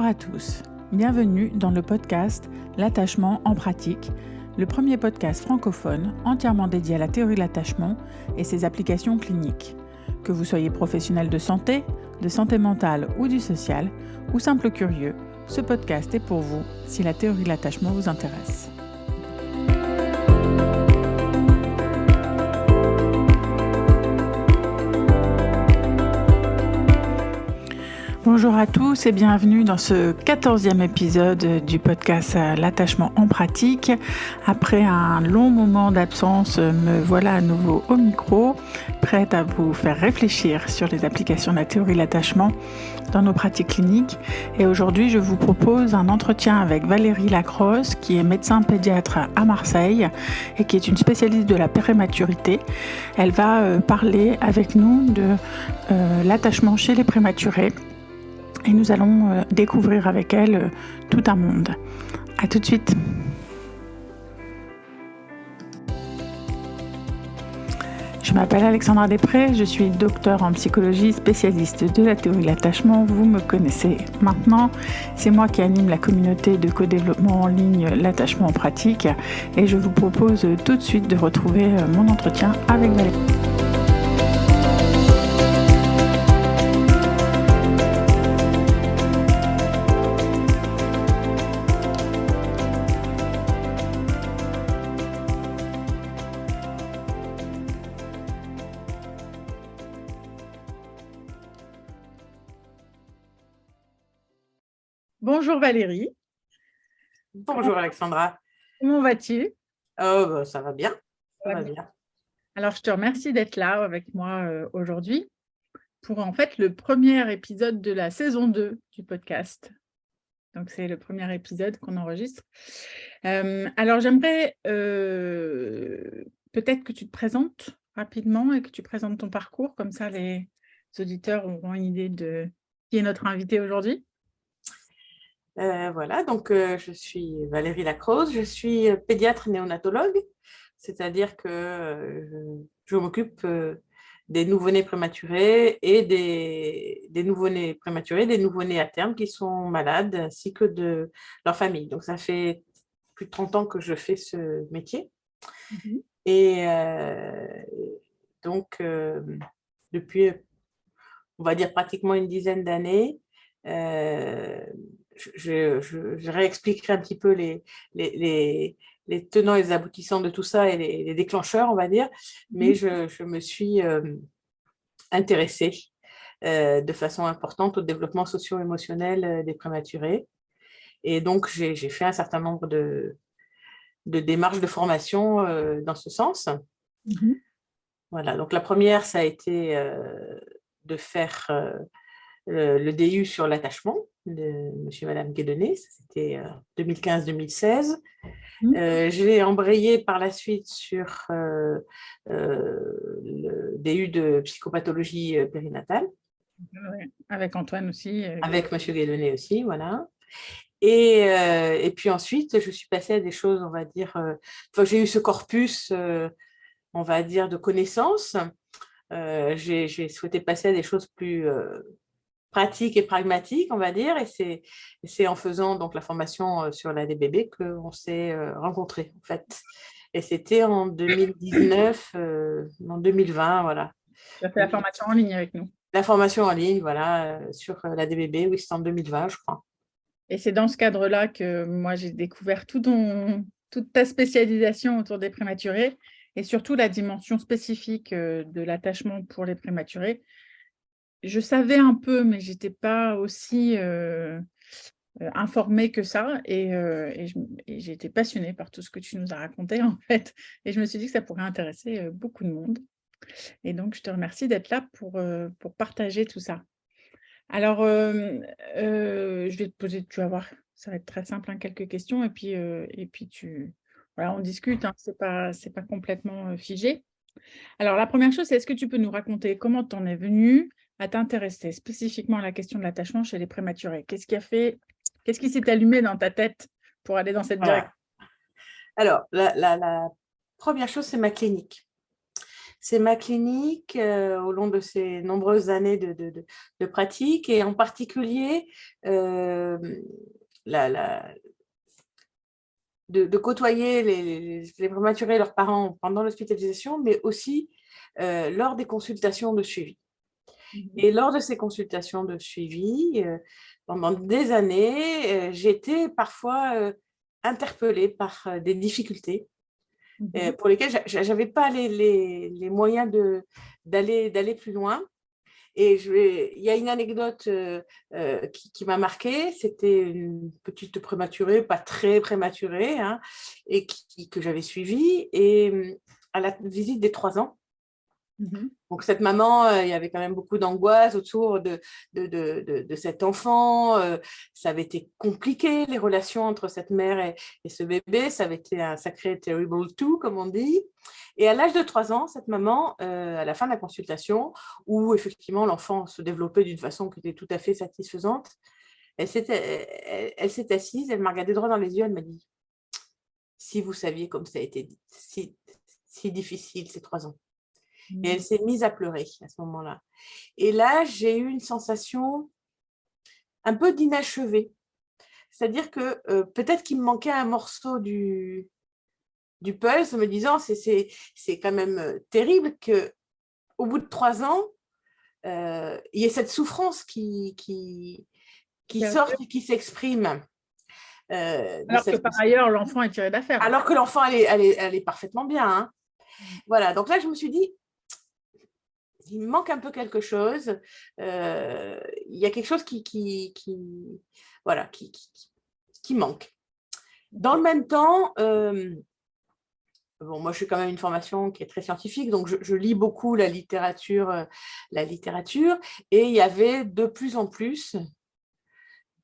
à tous, bienvenue dans le podcast L'attachement en pratique, le premier podcast francophone entièrement dédié à la théorie de l'attachement et ses applications cliniques. Que vous soyez professionnel de santé mentale ou du social, ou simple curieux, ce podcast est pour vous si la théorie de l'attachement vous intéresse. Bonjour à tous et bienvenue dans ce 14e épisode du podcast L'attachement en pratique. Après un long moment d'absence, me voilà à nouveau au micro, prête à vous faire réfléchir sur les applications de la théorie de l'attachement dans nos pratiques cliniques. Et aujourd'hui, je vous propose un entretien avec Valérie Lacroze, qui est médecin pédiatre à Marseille et qui est une spécialiste de la prématurité. Elle va parler avec nous de l'attachement chez les prématurés. Et nous allons découvrir avec elle tout un monde. À tout de suite. Je m'appelle Alexandra Després, je suis docteure en psychologie, spécialiste de la théorie de l'attachement. Vous me connaissez maintenant. C'est moi qui anime la communauté de co-développement en ligne L'attachement en pratique. Et je vous propose tout de suite de retrouver mon entretien avec Valérie. Bonjour Valérie. Bonjour Alexandra. Comment vas-tu? Ça va bien. Ça va bien. Alors, je te remercie d'être là avec moi aujourd'hui pour en fait le premier épisode de la saison 2 du podcast. Donc, c'est le premier épisode qu'on enregistre. Alors, j'aimerais peut-être que tu te présentes rapidement et que tu présentes ton parcours. Comme ça, les auditeurs auront une idée de qui est notre invité aujourd'hui. Voilà, donc je suis Valérie Lacroze, je suis pédiatre néonatologue, c'est-à-dire que je m'occupe des nouveau-nés prématurés et des nouveau-nés prématurés, des nouveau-nés à terme qui sont malades, ainsi que de leur famille. Donc, ça fait plus de 30 ans que je fais ce métier. Mm-hmm. Et donc, depuis, on va dire pratiquement une dizaine d'années, je réexpliquerai un petit peu les tenants et les aboutissants de tout ça et les déclencheurs, on va dire, mais je me suis intéressée de façon importante au développement socio-émotionnel des prématurés. Et donc, j'ai fait un certain nombre de démarches de formation dans ce sens. Mm-hmm. Voilà, donc la première, ça a été de faire le DU sur l'attachement de monsieur et madame Guédonné, c'était 2015-2016. J'ai embrayé par la suite sur le DU de psychopathologie périnatale. Avec Antoine aussi. Avec monsieur Guédonné aussi, voilà. Et puis ensuite, je suis passée à des choses, on va dire, j'ai eu ce corpus, on va dire, de connaissances. J'ai souhaité passer à des choses plus pratique et pragmatique, on va dire, et c'est en faisant donc la formation sur l'ADBB qu'on s'est rencontrés, en fait. Et c'était en 2019, en 2020, voilà. Tu as fait la formation en ligne avec nous. La formation en ligne, voilà, sur l'ADBB, oui, c'était en 2020, je crois. Et c'est dans ce cadre-là que moi, j'ai découvert toute ta spécialisation autour des prématurés et surtout la dimension spécifique de l'attachement pour les prématurés. Je savais un peu, mais je n'étais pas aussi informée que ça. Et j'ai été passionnée par tout ce que tu nous as raconté, en fait. Et je me suis dit que ça pourrait intéresser beaucoup de monde. Et donc, je te remercie d'être là pour partager tout ça. Alors, je vais te poser, tu vas voir, ça va être très simple, quelques questions. Et puis voilà, on discute, c'est pas complètement figé. Alors, la première chose, c'est est-ce que tu peux nous raconter comment tu en es venue à t'intéresser spécifiquement à la question de l'attachement chez les prématurés? Qu'est-ce qui s'est allumé dans ta tête pour aller dans cette direction? Alors, la première chose, c'est ma clinique. c'est ma clinique au long de ces nombreuses années de pratique, et en particulier la, la, de côtoyer les prématurés et leurs parents pendant l'hospitalisation, mais aussi lors des consultations de suivi. Et lors de ces consultations de suivi, pendant des années, j'étais parfois interpellée par des difficultés pour lesquelles je n'avais pas les moyens d'aller plus loin. Et il y a une anecdote qui m'a marquée. C'était une petite prématurée, pas très prématurée, hein, et que j'avais suivie. Et à la visite des 3 ans, donc cette maman, il y avait quand même beaucoup d'angoisse autour de cet enfant. Ça avait été compliqué, les relations entre cette mère et ce bébé. Ça avait été un sacré terrible two, comme on dit. Et à l'âge de 3 ans, cette maman, à la fin de la consultation, où effectivement l'enfant se développait d'une façon qui était tout à fait satisfaisante, elle s'est assise, elle m'a regardé droit dans les yeux, elle m'a dit « Si vous saviez comme ça a été si difficile ces 3 ans ». Et elle s'est mise à pleurer à ce moment-là. Et là, j'ai eu une sensation un peu d'inachevé. C'est-à-dire que peut-être qu'il me manquait un morceau du puzzle, me disant c'est quand même terrible qu'au bout de 3 ans, il y ait cette souffrance qui sort et qui s'exprime. Alors que par ailleurs, l'enfant est tiré d'affaire. Alors que l'enfant, elle est parfaitement bien. Hein. Voilà, donc là, je me suis dit, il me manque un peu quelque chose. Il y a quelque chose qui manque. Dans le même temps, moi, je suis quand même une formation qui est très scientifique, donc je lis beaucoup la littérature, et il y avait de plus en plus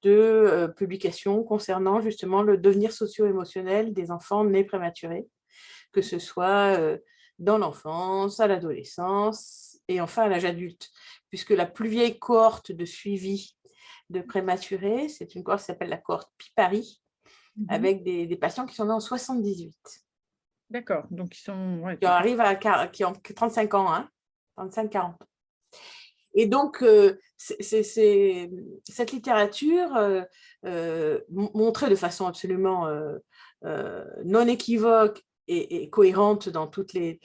de publications concernant justement le devenir socio-émotionnel des enfants nés prématurés, que ce soit dans l'enfance, à l'adolescence et enfin à l'âge adulte, puisque la plus vieille cohorte de suivi de prématurés, c'est une cohorte qui s'appelle la cohorte Pipari, avec des patients qui sont nés en 78. D'accord, donc qui ont 35 ans, hein, 35-40. Et donc, cette littérature montrait de façon absolument non équivoque et cohérente dans toutes les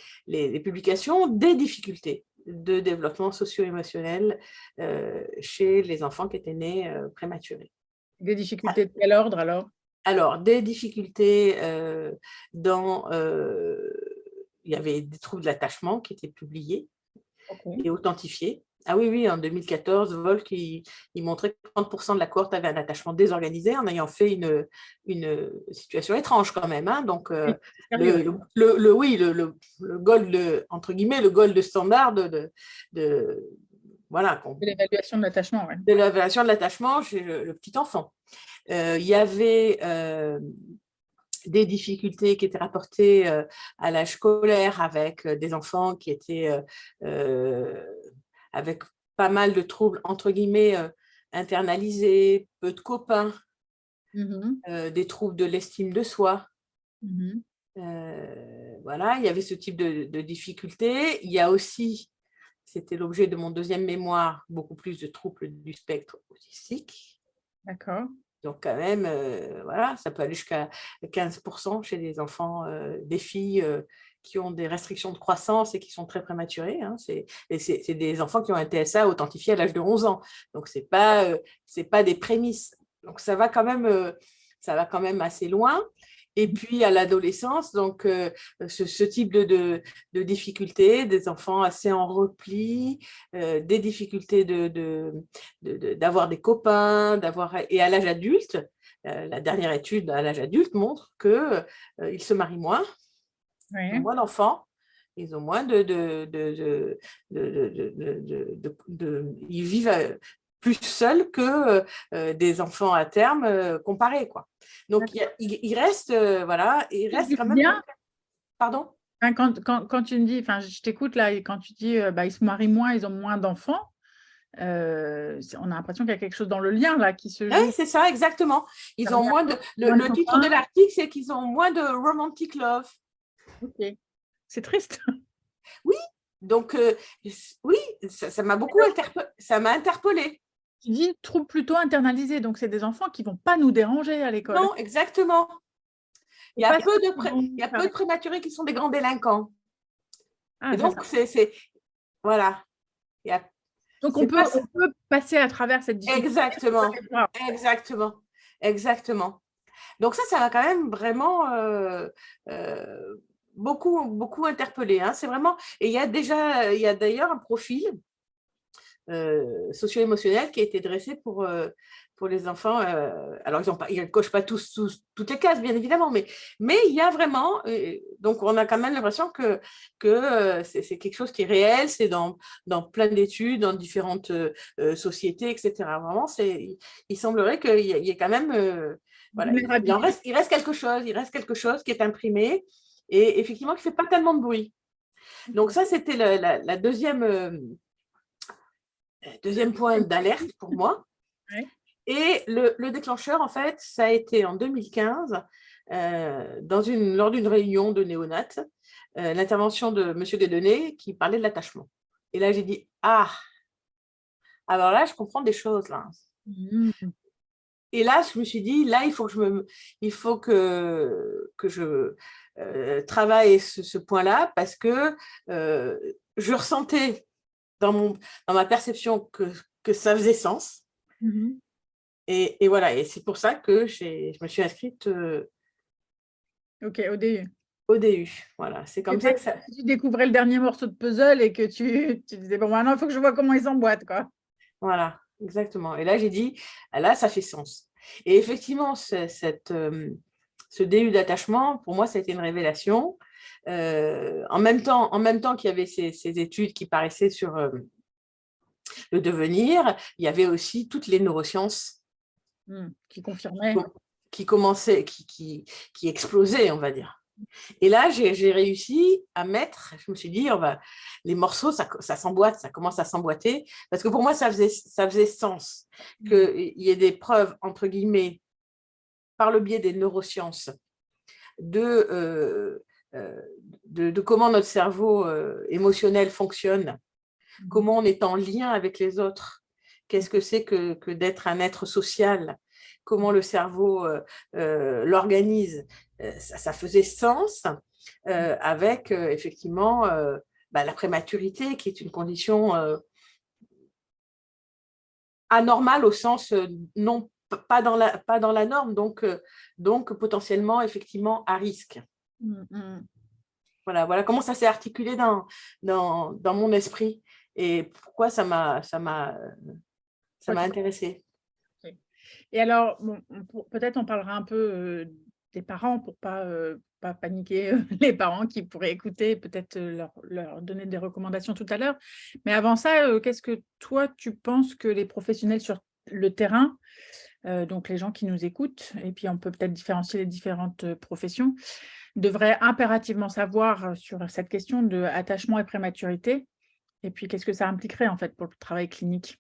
publications des difficultés de développement socio-émotionnel chez les enfants qui étaient nés prématurés. Des difficultés de quel ordre alors? Alors, des difficultés il y avait des troubles de l'attachement qui étaient publiés et authentifiés. Ah oui, en 2014, Volk, il montrait que 30% de la cohorte avait un attachement désorganisé en ayant fait une situation étrange quand même. Hein. Donc, le gold, entre guillemets, le gold standard de l'évaluation de l'attachement. Ouais. De l'évaluation de l'attachement chez le petit enfant. Il y avait des difficultés qui étaient rapportées à l'âge scolaire avec des enfants qui étaient avec pas mal de troubles, entre guillemets, internalisés, peu de copains, des troubles de l'estime de soi. Voilà, il y avait ce type de difficultés. Il y a aussi, c'était l'objet de mon deuxième mémoire, beaucoup plus de troubles du spectre autistique. D'accord. Donc quand même, ça peut aller jusqu'à 15% chez des enfants, des filles qui ont des restrictions de croissance et qui sont très prématurées. Hein. C'est des enfants qui ont un TSA authentifié à l'âge de 11 ans. Donc, ce n'est pas des prémices. Donc, ça va quand même assez loin. Et puis, à l'adolescence, donc, ce type de difficultés, des enfants assez en repli, des difficultés d'avoir des copains, et à l'âge adulte, la dernière étude à l'âge adulte montre qu'ils se marient moins. Ils ont moins d'enfants, ils ont moins ils vivent plus seuls que des enfants à terme comparés, quoi. Donc il reste il reste quand même. Bien. Pardon? Quand tu me dis, je t'écoute là, et quand tu dis ils se marient moins, ils ont moins d'enfants, on a l'impression qu'il y a quelque chose dans le lien là qui se joue. Oui, c'est ça, exactement. Ils ont moins de. Le titre de l'article, c'est qu'ils ont moins de romantic love. Ok. C'est triste. Oui, Donc, oui, ça m'a beaucoup interpellée. Tu dis troubles plutôt internalisés, donc c'est des enfants qui ne vont pas nous déranger à l'école. Non, exactement. Il y a peu de prématurés qui sont des grands délinquants. Et donc, voilà. Donc, on peut passer à travers cette difficulté. Exactement. Donc, ça m'a quand même vraiment beaucoup interpellée. Hein. C'est vraiment... Et il y a d'ailleurs un profil socio-émotionnel qui a été dressé pour les enfants. Alors, ils ne cochent pas toutes les cases, bien évidemment, mais il y a vraiment... donc, on a quand même l'impression que c'est quelque chose qui est réel, c'est dans plein d'études, dans différentes sociétés, etc. Vraiment, il semblerait qu'il y ait quand même... voilà, il reste quelque chose qui est imprimé et effectivement qui ne fait pas tellement de bruit. Donc, ça, c'était la deuxième point d'alerte pour moi. Ouais. Et le déclencheur, en fait, ça a été en 2015, lors d'une réunion de néonates, l'intervention de M. Guédonné qui parlait de l'attachement. Et là, j'ai dit, alors là, je comprends des choses, là. Mmh. Et là, je me suis dit, là, il faut que je travaille ce point-là parce que je ressentais dans ma perception que ça faisait sens. Mmh. Et voilà, et c'est pour ça que je me suis inscrite au DU. Au DU. Voilà, c'est comme ça que ça... Tu découvrais le dernier morceau de puzzle et que tu disais, bon, maintenant, il faut que je vois comment ils s'emboîtent, quoi. Voilà, exactement. Et là, j'ai dit, là, ça fait sens. Et effectivement, ce DU d'attachement, pour moi, ça a été une révélation. En même temps qu'il y avait ces études qui paraissaient sur le devenir, il y avait aussi toutes les neurosciences qui confirmaient. Qui commençaient, qui explosaient, on va dire. Et là, j'ai réussi à mettre, je me suis dit, les morceaux, ça s'emboîte, ça commence à s'emboîter, parce que pour moi, ça faisait sens qu'il y ait des preuves, entre guillemets, par le biais des neurosciences, de comment notre cerveau émotionnel fonctionne, comment on est en lien avec les autres, qu'est-ce que c'est que d'être un être social, comment le cerveau l'organise. Ça faisait sens avec effectivement la prématurité qui est une condition anormale au sens non pas dans la norme, donc potentiellement effectivement à risque. Voilà comment ça s'est articulé dans mon esprit et pourquoi ça m'a intéressée. Et alors, bon, peut-être on parlera un peu des parents pour pas paniquer les parents qui pourraient écouter, peut-être leur donner des recommandations tout à l'heure. Mais avant ça, qu'est-ce que toi, tu penses que les professionnels sur le terrain, donc les gens qui nous écoutent, et puis on peut peut-être différencier les différentes professions, devraient impérativement savoir sur cette question de attachement et prématurité? Et puis, qu'est-ce que ça impliquerait en fait pour le travail clinique?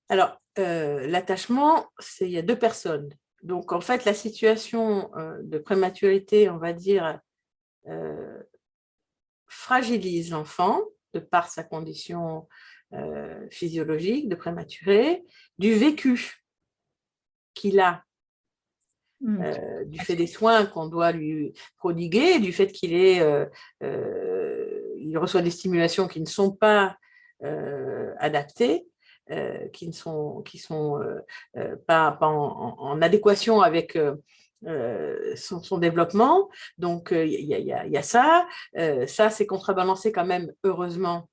Alors, l'attachement, il y a deux personnes. Donc, en fait, la situation de prématurité, on va dire, fragilise l'enfant de par sa condition physiologique de prématuré, du vécu qu'il a, du fait des soins qu'on doit lui prodiguer, du fait qu'il reçoit des stimulations qui ne sont pas adaptées. Qui ne sont pas en adéquation avec son développement. Donc, il y a ça. Ça, c'est contrebalancé quand même, heureusement,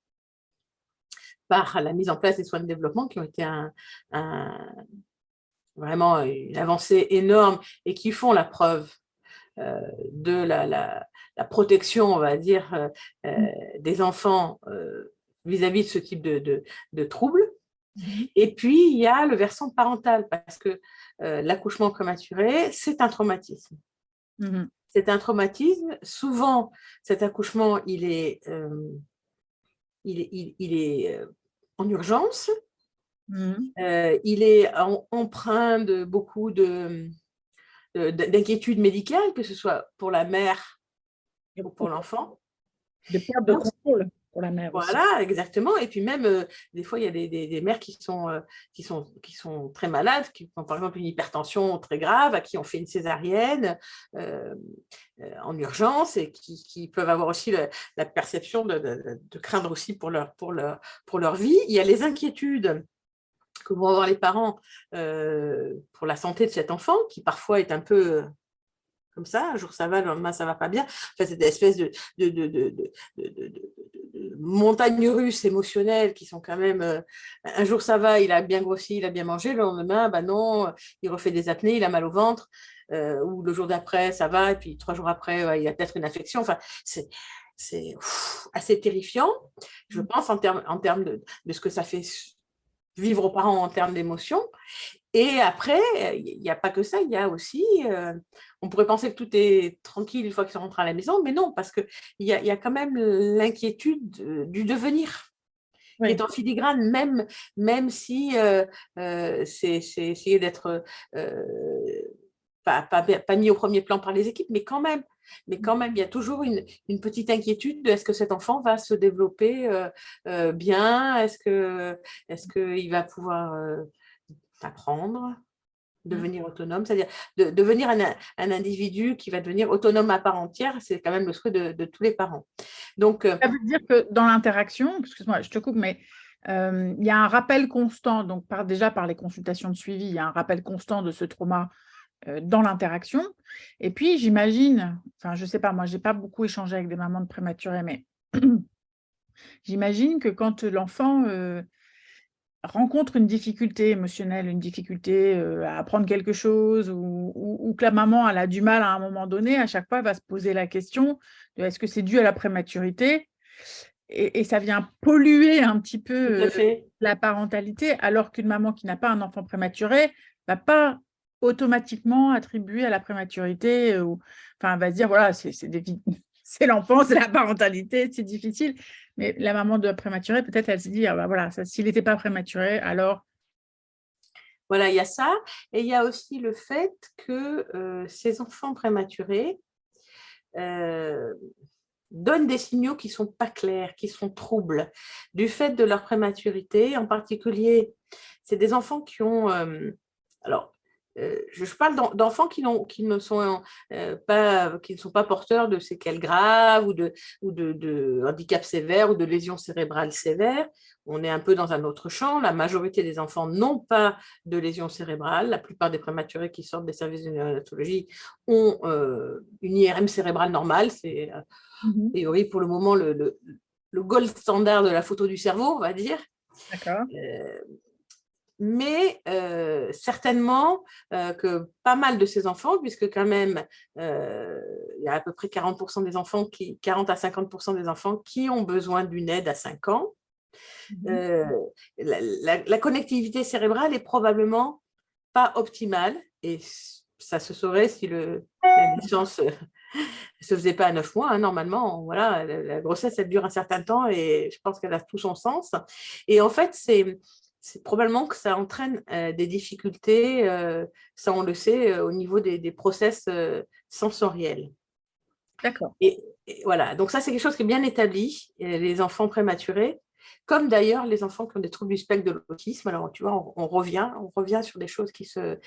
par la mise en place des soins de développement qui ont été vraiment une avancée énorme et qui font la preuve de la protection, on va dire, des enfants vis-à-vis de ce type de troubles. Et puis, il y a le versant parental, parce que l'accouchement prématuré, c'est un traumatisme. C'est un traumatisme. Souvent, cet accouchement, il est en urgence. Il est empreint de beaucoup d'inquiétudes médicales, que ce soit pour la mère ou pour l'enfant. De perte de contrôle pour la mère aussi. Voilà, exactement. Et puis même, des fois, il y a des mères qui sont très malades, qui ont par exemple une hypertension très grave, à qui on fait une césarienne euh, en urgence et qui peuvent avoir aussi la perception de craindre aussi pour leur vie. Il y a les inquiétudes que vont avoir les parents pour la santé de cet enfant, qui parfois est un peu comme ça, un jour ça va, le lendemain ça va pas bien. Enfin, cette espèce de montagne russe émotionnelle qui sont quand même, un jour ça va, il a bien grossi, il a bien mangé, le lendemain, bah non, il refait des apnées, il a mal au ventre, ou le jour d'après ça va, et puis 3 jours après, il a peut-être une infection. Enfin, c'est assez terrifiant, je pense, en termes de ce que ça fait vivre aux parents en termes d'émotions. Et après, il n'y a pas que ça, il y a aussi, on pourrait penser que tout est tranquille une fois qu'ils sont rentrés à la maison, mais non, parce qu'il y a quand même l'inquiétude du devenir, qui est en filigrane, même si c'est essayer d'être pas mis au premier plan par les équipes, mais quand même, il y a toujours une petite inquiétude de est-ce que cet enfant va se développer bien, est-ce qu'il va pouvoir apprendre, devenir autonome, c'est-à-dire devenir un individu qui va devenir autonome à part entière, c'est quand même le souhait de tous les parents. Donc, ça veut dire que dans l'interaction, excuse-moi, je te coupe, mais il y a un rappel constant, donc déjà par les consultations de suivi, il y a un rappel constant de ce trauma dans l'interaction. Et puis, j'imagine, enfin, je ne sais pas, moi, je n'ai pas beaucoup échangé avec des mamans de prématurés, mais j'imagine que quand l'enfant rencontre une difficulté émotionnelle, une difficulté à apprendre quelque chose, ou que la maman elle a du mal à un moment donné, à chaque fois, elle va se poser la question de est-ce que c'est dû à la prématurité et ça vient polluer un petit tout peu à fait. la parentalité, alors qu'une maman qui n'a pas un enfant prématuré ne va pas automatiquement attribuer à la prématurité, enfin, elle va se dire, voilà, c'est l'enfant, c'est la parentalité, c'est difficile. Mais la maman de prématuré, peut-être, elle se dit, ah bah voilà, s'il n'était pas prématuré, alors. Voilà, il y a ça. Et il y a aussi le fait que ces enfants prématurés donnent des signaux qui ne sont pas clairs, qui sont troubles, du fait de leur prématurité. En particulier, c'est des enfants qui ont... alors, je parle d'enfants qui ne sont pas porteurs de séquelles graves ou de handicap sévère ou de lésions cérébrales sévères. On est un peu dans un autre champ. La majorité des enfants n'ont pas de lésions cérébrales. La plupart des prématurés qui sortent des services de néonatologie ont une IRM cérébrale normale. C'est a priori pour le moment le gold standard de la photo du cerveau, on va dire. D'accord. Mais certainement que pas mal de ces enfants, puisque quand même il y a à peu près 40% des enfants 40 à 50% des enfants qui ont besoin d'une aide à 5 ans, la connectivité cérébrale est probablement pas optimale, et ça se saurait si la naissance ne se faisait pas à 9 mois. Hein, normalement, voilà, la grossesse, elle dure un certain temps et je pense qu'elle a tout son sens. Et en fait, c'est probablement que ça entraîne des difficultés, ça on le sait, au niveau des process sensoriels. D'accord. Et voilà, donc ça c'est quelque chose qui est bien établi, les enfants prématurés, comme d'ailleurs les enfants qui ont des troubles du spectre de l'autisme. Alors tu vois, on revient sur des choses qui se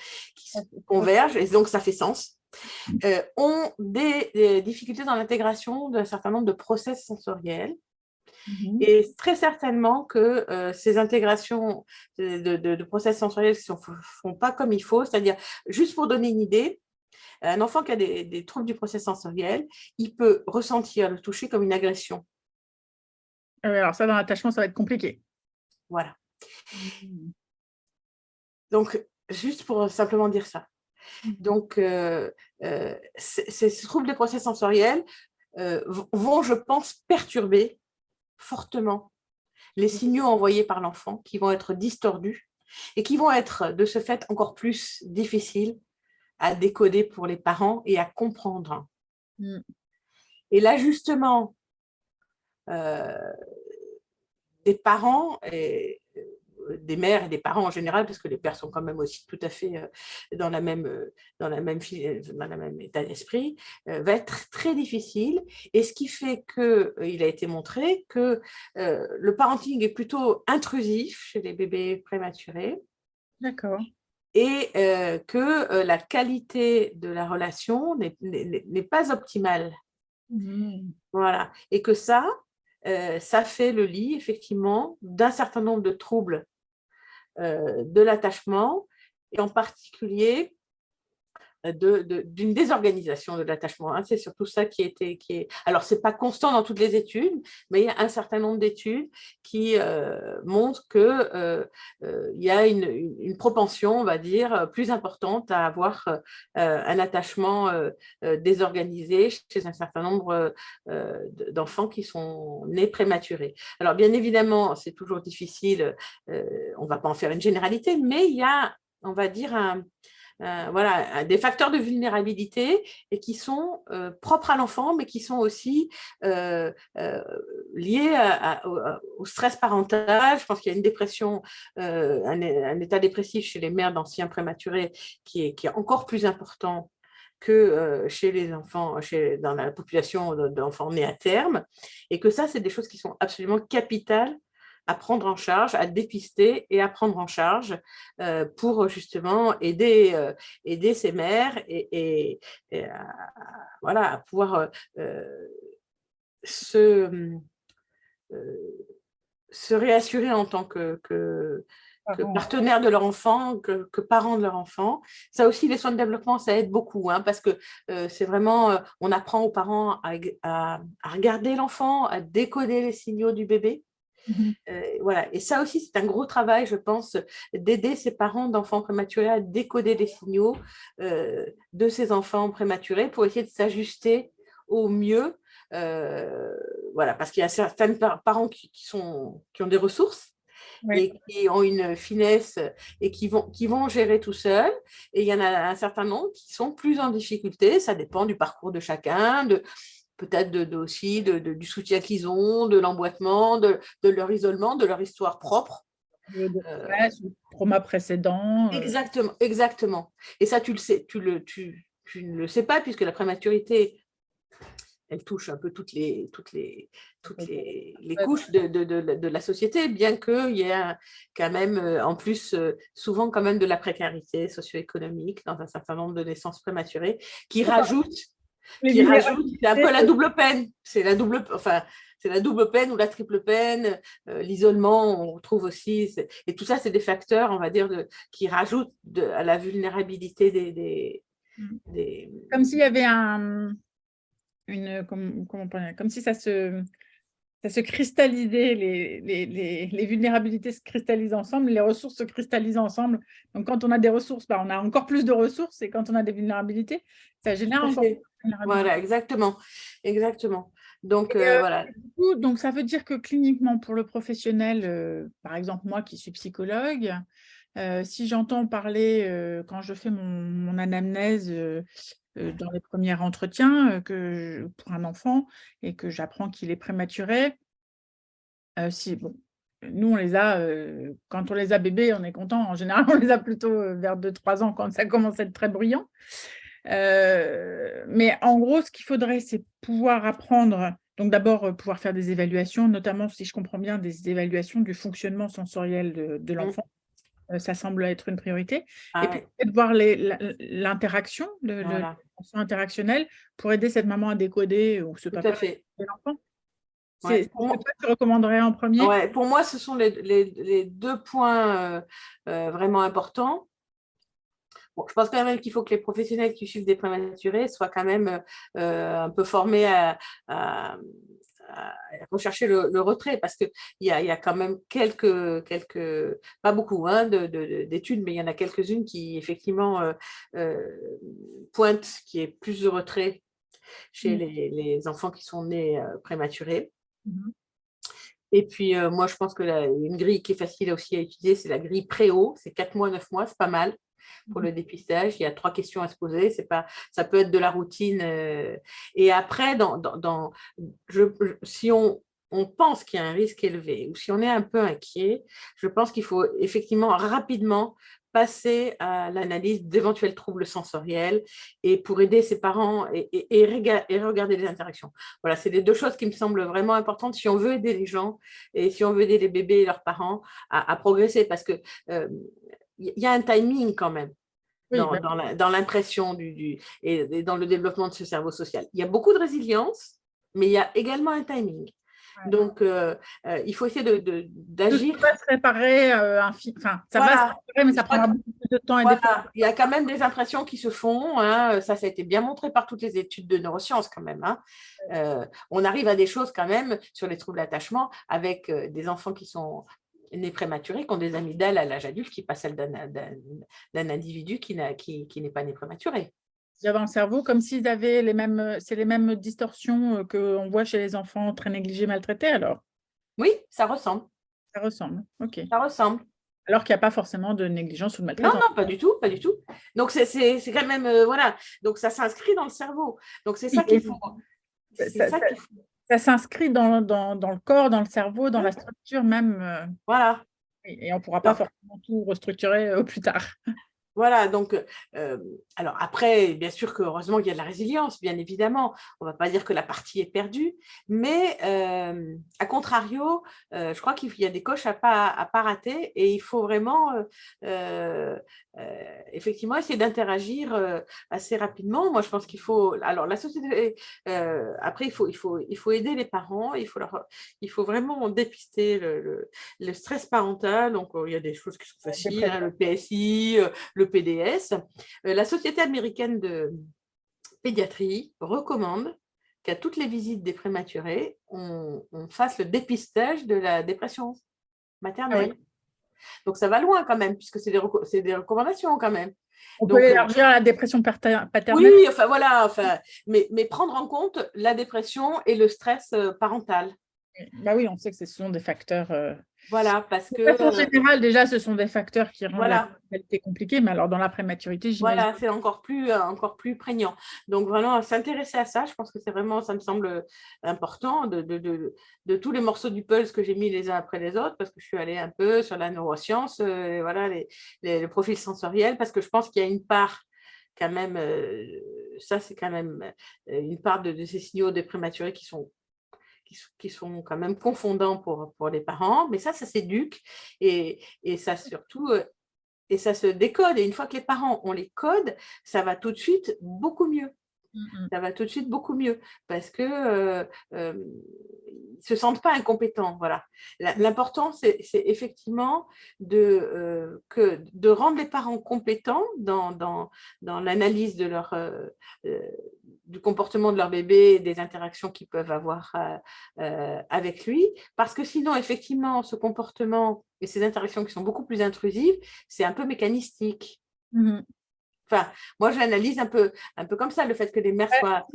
convergent, et donc ça fait sens. Ont des difficultés dans l'intégration d'un certain nombre de process sensoriels. Et très certainement que ces intégrations de process sensoriels qui ne font pas comme il faut, c'est-à-dire, juste pour donner une idée, un enfant qui a des troubles du process sensoriel, il peut ressentir le toucher comme une agression. Alors ça, dans l'attachement, ça va être compliqué. Voilà. Donc, juste pour simplement dire ça. Donc, ces troubles de process sensoriels vont, je pense, perturber fortement les signaux envoyés par l'enfant, qui vont être distordus et qui vont être, de ce fait, encore plus difficiles à décoder pour les parents et à comprendre. Et l'ajustement des parents, et des mères et des parents en général, parce que les pères sont quand même aussi tout à fait dans la même état d'esprit, va être très difficile. Et ce qui fait qu'il a été montré que le parenting est plutôt intrusif chez les bébés prématurés. D'accord. Et que la qualité de la relation n'est pas optimale. Voilà. Et que ça fait le lit, effectivement, d'un certain nombre de troubles de l'attachement, et en particulier d'une désorganisation de l'attachement. C'est surtout ça qui est... Alors, ce n'est pas constant dans toutes les études, mais il y a un certain nombre d'études qui montrent qu'il y a une propension, on va dire, plus importante à avoir un attachement désorganisé chez un certain nombre d'enfants qui sont nés prématurés. Alors, bien évidemment, c'est toujours difficile, on ne va pas en faire une généralité, mais il y a, on va dire, voilà, des facteurs de vulnérabilité et qui sont propres à l'enfant, mais qui sont aussi liés au stress parental. Je pense qu'il y a une dépression, un état dépressif chez les mères d'anciens prématurés qui est encore plus important que chez les enfants, dans la population d'enfants nés à terme, et que ça, c'est des choses qui sont absolument capitales à prendre en charge, à dépister et à prendre en charge pour justement aider ces mères et voilà, à pouvoir se réassurer en tant que partenaire de leur enfant, que parents de leur enfant. Ça aussi, les soins de développement, ça aide beaucoup, parce que c'est vraiment, on apprend aux parents à regarder l'enfant, à décoder les signaux du bébé. Voilà. Et ça aussi, c'est un gros travail, je pense, d'aider ces parents d'enfants prématurés à décoder les signaux de ces enfants prématurés pour essayer de s'ajuster au mieux. Voilà, parce qu'il y a certains parents qui ont des ressources. Oui. Et qui ont une finesse et qui vont gérer tout seuls. Et il y en a un certain nombre qui sont plus en difficulté. Ça dépend du parcours de chacun, peut-être aussi du soutien qu'ils ont, de l'emboîtement, de leur isolement, de leur histoire propre. De stress, du trauma précédent. Exactement, exactement. Et ça, tu le sais, tu ne le sais pas, puisque la prématurité, elle touche un peu toutes les couches de la société, bien qu'il y ait quand même, en plus, souvent quand même de la précarité socio-économique dans un certain nombre de naissances prématurées, qui rajoute... c'est un peu la double peine. C'est la double peine ou la triple peine. L'isolement, on retrouve aussi. Et tout ça, c'est des facteurs, on va dire, qui rajoutent à la vulnérabilité des... Comme s'il y avait comme si ça se cristallisait, les vulnérabilités se cristallisent ensemble, les ressources se cristallisent ensemble. Donc, quand on a des ressources, on a encore plus de ressources, et quand on a des vulnérabilités, ça génère encore plus de vulnérabilité. Voilà, exactement. Exactement. Donc, voilà. Du coup, donc, ça veut dire que cliniquement, pour le professionnel, par exemple, moi qui suis psychologue, si j'entends parler, quand je fais mon anamnèse, dans les premiers entretiens pour un enfant et que j'apprends qu'il est prématuré, nous on les a, quand on les a bébés, on est content. En général, on les a plutôt vers 2-3 ans, quand ça commence à être très bruyant. Mais en gros, ce qu'il faudrait, c'est pouvoir apprendre, donc d'abord pouvoir faire des évaluations, notamment, si je comprends bien, des évaluations du fonctionnement sensoriel de l'enfant. Ça semble être une priorité. Et puis peut-être voir l'interaction, voilà. interactionnelle, pour aider cette maman à décoder, ou ce papa à décoder l'enfant. C'est quoi tu recommanderais en premier? Pour moi, ce sont les deux points vraiment importants. Bon, je pense quand même qu'il faut que les professionnels qui suivent des prématurés soient quand même un peu formés à rechercher le retrait, parce qu'il y a quand même quelques pas beaucoup d'études, mais il y en a quelques-unes qui effectivement pointent qu'il y ait plus de retrait chez les enfants qui sont nés prématurés. Et puis, moi, je pense que une grille qui est facile aussi à utiliser, c'est la grille Préo. C'est 4 mois, 9 mois, c'est pas mal pour le dépistage. Il y a 3 questions à se poser. Ça peut être de la routine. Et après, si on pense qu'il y a un risque élevé ou si on est un peu inquiet, je pense qu'il faut effectivement rapidement passer à l'analyse d'éventuels troubles sensoriels et pour aider ses parents et regarder les interactions. Voilà, c'est les deux choses qui me semblent vraiment importantes si on veut aider les gens et si on veut aider les bébés et leurs parents à progresser parce que y a un timing quand même Oui, dans l'impression et dans le développement de ce cerveau social. Il y a beaucoup de résilience, mais il y a également un timing. ouais. Donc, il faut essayer d'agir. Tout va se réparer, enfin, ça va se Voilà. réparer, mais ça prendra beaucoup plus de temps et d'efforts. Voilà, il y a quand même des impressions qui se font. Hein. Ça a été bien montré par toutes les études de neurosciences quand même. Hein. On arrive à des choses quand même sur les troubles d'attachement avec des enfants qui sont nés prématurés, qui ont des amygdales à l'âge adulte qui passent celles d'un individu qui n'est pas né prématuré. Il y a dans le cerveau comme s'ils avaient c'est les mêmes distorsions qu'on voit chez les enfants très négligés, maltraités, alors Oui, ça ressemble. ça ressemble. Ok. Ça ressemble. Alors qu'il n'y a pas forcément de négligence ou de Non, maltraitance. non, pas du tout, pas du tout. Donc, c'est quand même, voilà. Donc, ça s'inscrit dans le cerveau. Donc, c'est ça Oui, qu'il faut. ça, C'est ça qu'il faut. ça s'inscrit dans le corps, dans le cerveau, dans la structure même. Voilà. Et on ne pourra pas Donc, forcément tout restructurer plus tard. voilà, donc, alors après, bien sûr que heureusement qu'il y a de la résilience, bien évidemment. On ne va pas dire que la partie est perdue, mais à contrario, je crois qu'il y a des coches à pas rater et il faut vraiment, effectivement, essayer d'interagir assez rapidement. Moi, je pense qu'il faut, alors la société, après, il faut aider les parents, il faut vraiment dépister le stress parental. Donc, il y a des choses qui sont faciles, hein, le PSI, le PDS. La Société américaine de pédiatrie recommande qu'à toutes les visites des prématurés, on fasse le dépistage de la dépression maternelle. Ah oui. Donc, ça va loin quand même, puisque c'est des recommandations quand même. On peut élargir à la dépression paternelle. Oui, enfin voilà, mais prendre en compte la dépression et le stress parental. Bah oui, on sait que ce sont des facteurs. Voilà, parce que. De façon générale, déjà, ce sont des facteurs qui rendent voilà. la qualité compliquée, mais alors dans la prématurité, j'imagine. Voilà, c'est encore plus prégnant. Donc, vraiment, s'intéresser à ça, je pense que c'est vraiment, ça me semble important de tous les morceaux du puzzle que j'ai mis les uns après les autres, parce que je suis allée un peu sur la neuroscience, voilà, les profils sensoriels, parce que je pense qu'il y a une part quand même, ça c'est quand même une part de ces signaux des prématurés qui sont quand même confondants pour les parents, mais ça s'éduque et ça surtout, et ça se décode. Et une fois que les parents ont les codes, ça va tout de suite beaucoup mieux. Ça va tout de suite beaucoup mieux parce que ne se sentent pas incompétents. Voilà. L'important, c'est effectivement de rendre les parents compétents dans l'analyse de du comportement de leur bébé et des interactions qu'ils peuvent avoir avec lui. Parce que sinon, effectivement, ce comportement et ces interactions qui sont beaucoup plus intrusives, c'est un peu mécanistique. Enfin, moi, j'analyse un peu comme ça, le fait que les mères soient…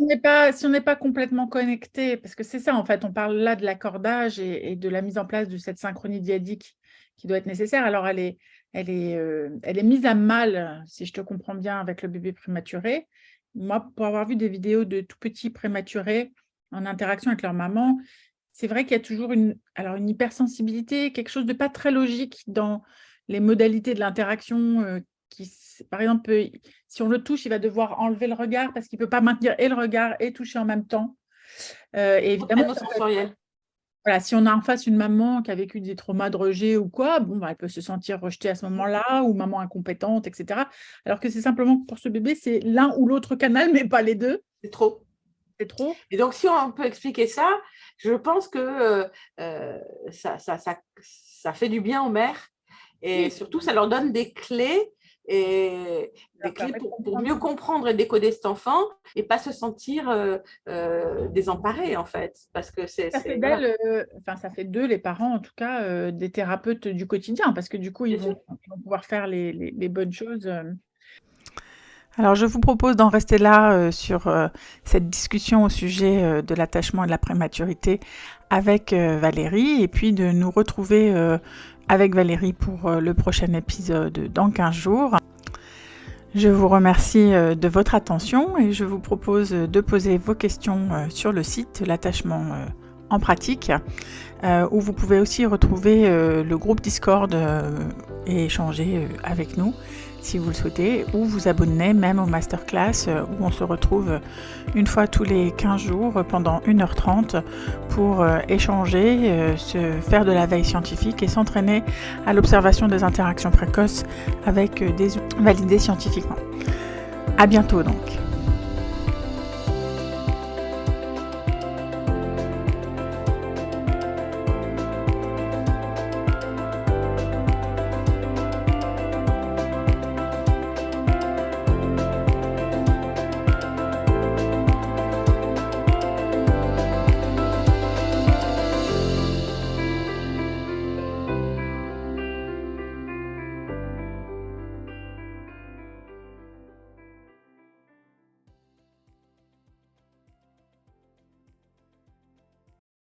Si on n'est pas complètement connecté, parce que c'est ça, en fait, on parle là de l'accordage et de la mise en place de cette synchronie dyadique qui doit être nécessaire. Alors, elle est mise à mal, si je te comprends bien, avec le bébé prématuré. Moi, pour avoir vu des vidéos de tout petits prématurés en interaction avec leur maman, c'est vrai qu'il y a toujours une hypersensibilité, quelque chose de pas très logique dans les modalités de l'interaction par exemple, si on le touche, il va devoir enlever le regard parce qu'il ne peut pas maintenir et le regard et toucher en même temps. Et évidemment, voilà, si on a en face une maman qui a vécu des traumas de rejet ou quoi, bon, elle peut se sentir rejetée à ce moment-là, ou maman incompétente, etc. Alors que c'est simplement pour ce bébé, c'est l'un ou l'autre canal, mais pas les deux. C'est trop. C'est trop. Et donc, si on peut expliquer ça, je pense que ça fait du bien aux mères. Et surtout, ça leur donne des clés pour mieux comprendre et décoder cet enfant et pas se sentir désemparés en fait, parce que ça fait d'eux les parents en tout cas des thérapeutes du quotidien, parce que du coup ils vont pouvoir faire les bonnes choses. Alors je vous propose d'en rester là sur cette discussion au sujet de l'attachement et de la prématurité avec Valérie, et puis de nous retrouver avec Valérie pour le prochain épisode dans 15 jours. Je vous remercie de votre attention et je vous propose de poser vos questions sur le site l'attachement en pratique, où vous pouvez aussi retrouver le groupe Discord et échanger avec nous si vous le souhaitez, ou vous abonner même au masterclass où on se retrouve une fois tous les 15 jours pendant 1h30 pour échanger, se faire de la veille scientifique et s'entraîner à l'observation des interactions précoces avec des outils validés scientifiquement. À bientôt donc.